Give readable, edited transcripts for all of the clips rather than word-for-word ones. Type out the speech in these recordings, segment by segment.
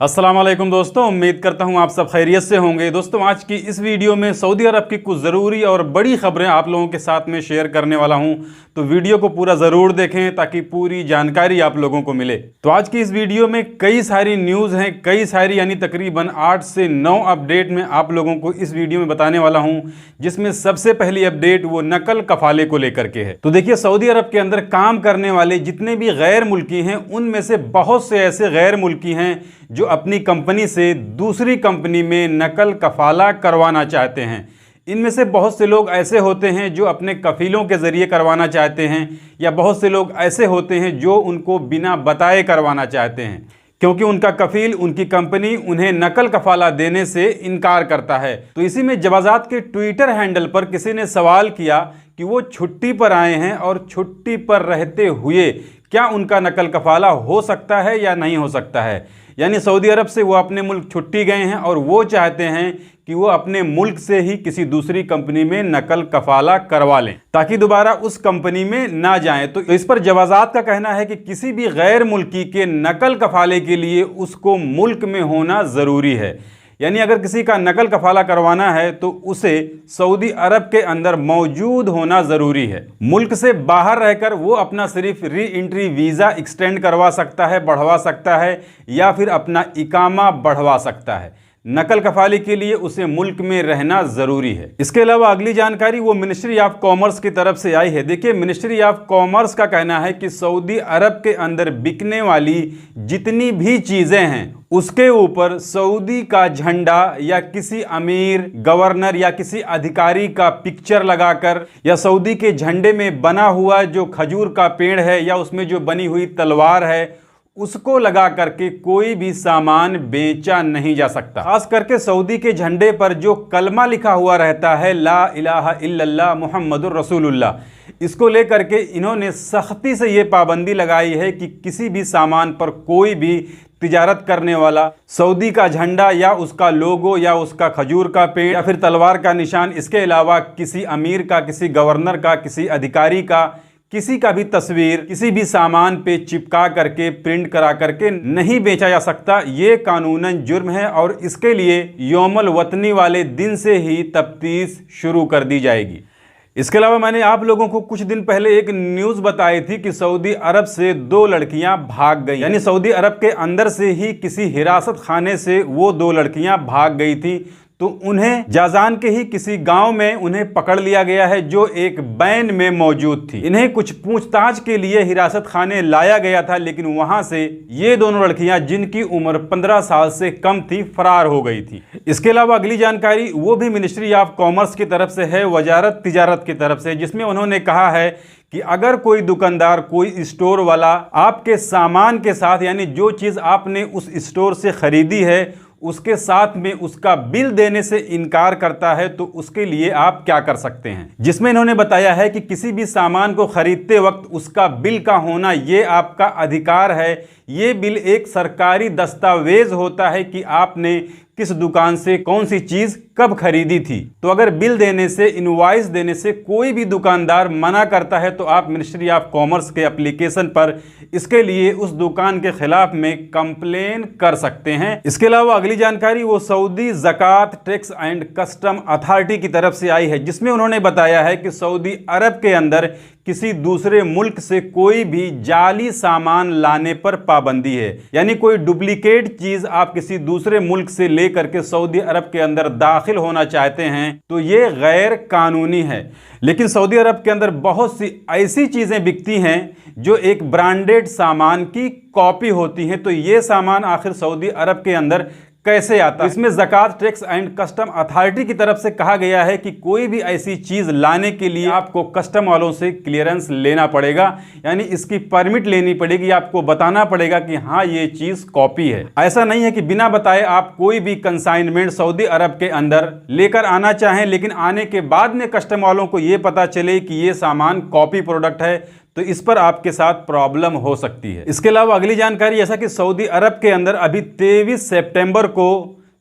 अस्सलाम वालेकुम दोस्तों, उम्मीद करता हूं आप सब खैरियत से होंगे। दोस्तों, आज की इस वीडियो में सऊदी अरब की कुछ ज़रूरी और बड़ी खबरें आप लोगों के साथ में शेयर करने वाला हूं, तो वीडियो को पूरा ज़रूर देखें ताकि पूरी जानकारी आप लोगों को मिले। तो आज की इस वीडियो में कई सारी न्यूज़ हैं, कई सारी यानी तकरीबन 8 से 9 अपडेट में आप लोगों को इस वीडियो में बताने वाला हूँ, जिसमें सबसे पहली अपडेट वो नकल कफाले को लेकर के है। तो देखिए, सऊदी अरब के अंदर काम करने वाले जितने भी गैर मुल्की हैं, उनमें से बहुत से ऐसे गैर मुल्की हैं जो अपनी कंपनी से दूसरी कंपनी में नकल कफाला करवाना चाहते हैं। इनमें से बहुत से लोग ऐसे होते हैं जो अपने कफीलों के ज़रिए करवाना चाहते हैं, या बहुत से लोग ऐसे होते हैं जो उनको बिना बताए करवाना चाहते हैं, क्योंकि उनका कफील, उनकी कंपनी उन्हें नकल कफाला देने से इनकार करता है। तो इसी में जवाजात के ट्विटर हैंडल पर किसी ने सवाल किया कि वो छुट्टी पर आए हैं और छुट्टी पर रहते हुए क्या उनका नकल कफाला हो सकता है या नहीं हो सकता है। यानी सऊदी अरब से वो अपने मुल्क छुट्टी गए हैं और वो चाहते हैं कि वो अपने मुल्क से ही किसी दूसरी कंपनी में नकल कफाला करवा लें ताकि दोबारा उस कंपनी में ना जाएं। तो इस पर जवाजात का कहना है कि किसी भी गैर मुल्की के नकल कफाले के लिए उसको मुल्क में होना ज़रूरी है। यानी अगर किसी का नकल कफाला करवाना है तो उसे सऊदी अरब के अंदर मौजूद होना ज़रूरी है। मुल्क से बाहर रहकर वो अपना सिर्फ री एंट्री वीज़ा एक्सटेंड करवा सकता है, बढ़वा सकता है, या फिर अपना इकामा बढ़वा सकता है। नकल कफाली के लिए उसे मुल्क में रहना ज़रूरी है। इसके अलावा अगली जानकारी वो मिनिस्ट्री ऑफ कॉमर्स की तरफ से आई है। देखिए, मिनिस्ट्री ऑफ कॉमर्स का कहना है कि सऊदी अरब के अंदर बिकने वाली जितनी भी चीज़ें हैं उसके ऊपर सऊदी का झंडा या किसी अमीर, गवर्नर या किसी अधिकारी का पिक्चर लगाकर, या सऊदी के झंडे में बना हुआ जो खजूर का पेड़ है या उसमें जो बनी हुई तलवार है उसको लगा करके कोई भी सामान बेचा नहीं जा सकता। खास करके सऊदी के झंडे पर जो कलमा लिखा हुआ रहता है, ला इलाहा इल्लल्लाह मुहम्मदुर रसूलुल्लाह, इसको लेकर के इन्होंने सख्ती से ये पाबंदी लगाई है कि किसी भी सामान पर कोई भी तिजारत करने वाला सऊदी का झंडा या उसका लोगो या उसका खजूर का पेड़ या फिर तलवार का निशान, इसके अलावा किसी अमीर का, किसी गवर्नर का, किसी अधिकारी का, किसी का भी तस्वीर किसी भी सामान पे चिपका करके, प्रिंट करा करके नहीं बेचा जा सकता। ये कानूनन जुर्म है और इसके लिए यौमुल वतनी वाले दिन से ही तफ्तीश शुरू कर दी जाएगी। इसके अलावा मैंने आप लोगों को कुछ दिन पहले एक न्यूज़ बताई थी कि सऊदी अरब से 2 लड़कियां भाग गई। यानी सऊदी अरब के अंदर से ही किसी हिरासत खाने से वो 2 लड़कियां भाग गई थी। तो उन्हें जाजान के ही किसी गांव में उन्हें पकड़ लिया गया है जो एक बैन में मौजूद थी। इन्हें कुछ पूछताछ के लिए हिरासत खाने लाया गया था, लेकिन वहां से ये दोनों लड़कियां जिनकी उम्र 15 साल से कम थी फरार हो गई थी। इसके अलावा अगली जानकारी वो भी मिनिस्ट्री ऑफ कॉमर्स की तरफ से है, वजारत तिजारत की तरफ से, जिसमें उन्होंने कहा है कि अगर कोई दुकानदार, कोई स्टोर वाला आपके सामान के साथ, यानी जो चीज़ आपने उस स्टोर से खरीदी है उसके साथ में उसका बिल देने से इनकार करता है, तो उसके लिए आप क्या कर सकते हैं। जिसमें इन्होंने बताया है कि किसी भी सामान को खरीदते वक्त उसका बिल का होना ये आपका अधिकार है। ये बिल एक सरकारी दस्तावेज होता है कि आपने किस दुकान से कौन सी चीज़ कब खरीदी थी। तो अगर बिल देने से, इनवॉइस देने से कोई भी दुकानदार मना करता है तो आप मिनिस्ट्री ऑफ कॉमर्स के एप्लीकेशन पर इसके लिए उस दुकान के खिलाफ में कंप्लेन कर सकते हैं। इसके अलावा अगली जानकारी वो सऊदी ज़कात टैक्स एंड कस्टम अथॉरिटी की तरफ से आई है, जिसमें उन्होंने बताया है कि सऊदी अरब के अंदर किसी दूसरे मुल्क से कोई भी जाली सामान लाने पर पाबंदी है। यानी कोई डुप्लीकेट चीज़ आप किसी दूसरे मुल्क से ले करके सऊदी अरब के अंदर दाखिल होना चाहते हैं तो ये गैर कानूनी है। लेकिन सऊदी अरब के अंदर बहुत सी ऐसी चीज़ें बिकती हैं जो एक ब्रांडेड सामान की कॉपी होती हैं। तो ये सामान आखिर सऊदी अरब के अंदर कैसे आता है? इसमें ज़कात टैक्स एंड कस्टम अथॉरिटी की तरफ से कहा गया है कि कोई भी ऐसी चीज़ लाने के लिए आपको कस्टम वालों से क्लियरेंस लेना पड़ेगा, यानी इसकी परमिट लेनी पड़ेगी, आपको बताना पड़ेगा कि हाँ ये चीज़ कॉपी है। ऐसा नहीं है कि बिना बताए आप कोई भी कंसाइनमेंट सऊदी अरब के अंदर लेकर आना चाहें, लेकिन आने के बाद में कस्टम वालों को ये पता चले कि ये सामान कॉपी प्रोडक्ट है, तो इस पर आपके साथ प्रॉब्लम हो सकती है। इसके अलावा अगली जानकारी ऐसा कि सऊदी अरब के अंदर अभी 23 सितंबर को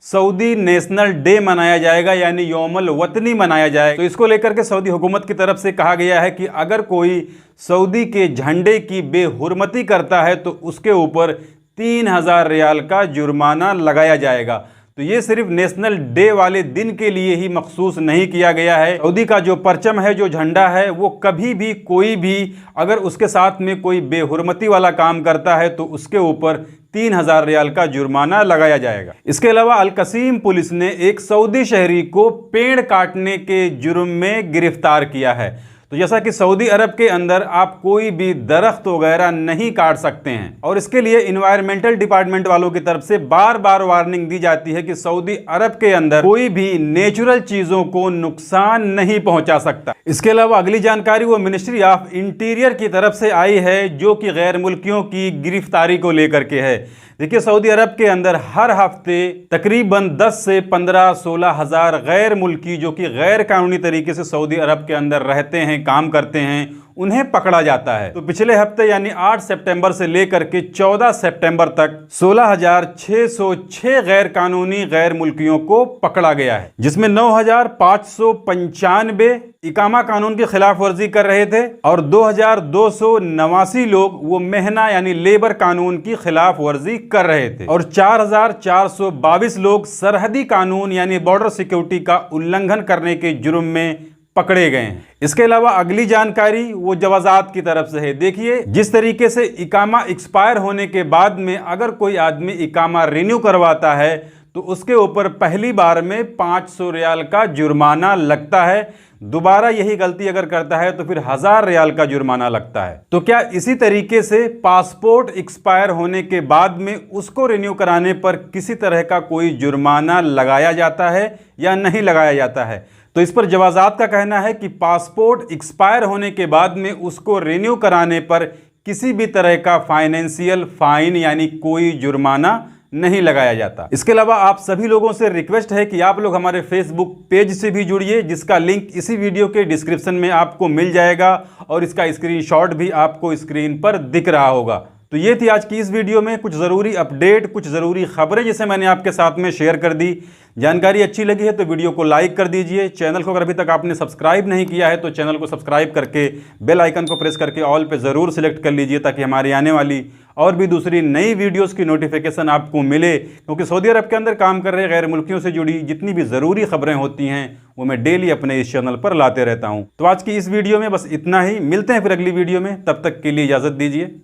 सऊदी नेशनल डे मनाया जाएगा, यानी यौमुल वतनी मनाया जाएगा। तो इसको लेकर के सऊदी हुकूमत की तरफ से कहा गया है कि अगर कोई सऊदी के झंडे की बेहुरमती करता है तो उसके ऊपर 3,000 रियाल का जुर्माना लगाया जाएगा। तो ये सिर्फ नेशनल डे वाले दिन के लिए ही मखसूस नहीं किया गया है। सऊदी का जो परचम है, जो झंडा है, वो कभी भी कोई भी अगर उसके साथ में कोई बेहुरमती वाला काम करता है तो उसके ऊपर 3,000 रियाल का जुर्माना लगाया जाएगा। इसके अलावा अल कसीम पुलिस ने एक सऊदी शहरी को पेड़ काटने के जुर्म में गिरफ्तार किया है। तो जैसा कि सऊदी अरब के अंदर आप कोई भी दरख्त वगैरह नहीं काट सकते हैं और इसके लिए इन्वायरमेंटल डिपार्टमेंट वालों की तरफ से बार बार वार्निंग दी जाती है कि सऊदी अरब के अंदर कोई भी नेचुरल चीजों को नुकसान नहीं पहुंचा सकता। इसके अलावा अगली जानकारी वो मिनिस्ट्री ऑफ इंटीरियर की तरफ से आई है, जो कि गैर मुल्कियों की गिरफ्तारी को लेकर के है। देखिए, सऊदी अरब के अंदर हर हफ्ते तकरीबन 10 से 15-16 हज़ार गैर मुल्की जो कि गैर कानूनी तरीके से सऊदी अरब के अंदर रहते हैं, काम करते हैं, उन्हें पकड़ा जाता है। तो पिछले हफ्ते यानी 8 सितंबर से लेकर के 14 सितंबर तक 16,606 गैर कानूनी गैर मुल्कियों को पकड़ा गया है, जिसमें 9,595 इकामा कानून की खिलाफ वर्जी कर रहे थे और 2,289 लोग वो मेहना यानी लेबर कानून की खिलाफ वर्जी कर रहे थे और 4,422 लोग सरहदी कानून यानी बॉर्डर सिक्योरिटी का उल्लंघन करने के जुर्म में पकड़े गए हैं। इसके अलावा अगली जानकारी वो जवाजात की तरफ से है। देखिए, जिस तरीके से इकामा एक्सपायर होने के बाद में अगर कोई आदमी इकामा रिन्यू करवाता है तो उसके ऊपर पहली बार में 500 रियाल का जुर्माना लगता है। दोबारा यही गलती अगर करता है तो फिर 1,000 रियाल का जुर्माना लगता है। तो क्या इसी तरीके से पासपोर्ट एक्सपायर होने के बाद में उसको रिन्यू कराने पर किसी तरह का कोई जुर्माना लगाया जाता है या नहीं लगाया जाता है? तो इस पर जवाजात का कहना है कि पासपोर्ट एक्सपायर होने के बाद में उसको रिन्यू कराने पर किसी भी तरह का फाइनेंशियल फाइन यानी कोई जुर्माना नहीं लगाया जाता। इसके अलावा आप सभी लोगों से रिक्वेस्ट है कि आप लोग हमारे फेसबुक पेज से भी जुड़िए, जिसका लिंक इसी वीडियो के डिस्क्रिप्शन में आपको मिल जाएगा और इसका स्क्रीनशॉट भी आपको स्क्रीन पर दिख रहा होगा। तो ये थी आज की इस वीडियो में कुछ ज़रूरी अपडेट, कुछ ज़रूरी खबरें जिसे मैंने आपके साथ में शेयर कर दी। जानकारी अच्छी लगी है तो वीडियो को लाइक कर दीजिए। चैनल को अगर अभी तक आपने सब्सक्राइब नहीं किया है तो चैनल को सब्सक्राइब करके बेल आइकन को प्रेस करके ऑल पे ज़रूर सिलेक्ट कर लीजिए, ताकि हमारी आने वाली और भी दूसरी नई वीडियोस की नोटिफिकेशन आपको मिले। क्योंकि सऊदी अरब के अंदर काम कर रहे गैर मुल्कियों से जुड़ी जितनी भी ज़रूरी खबरें होती हैं वो मैं डेली अपने इस चैनल पर लाते रहता हूँ। तो आज की इस वीडियो में बस इतना ही। मिलते हैं फिर अगली वीडियो में, तब तक के लिए इजाज़त दीजिए।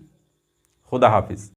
खुदा हाफिज़।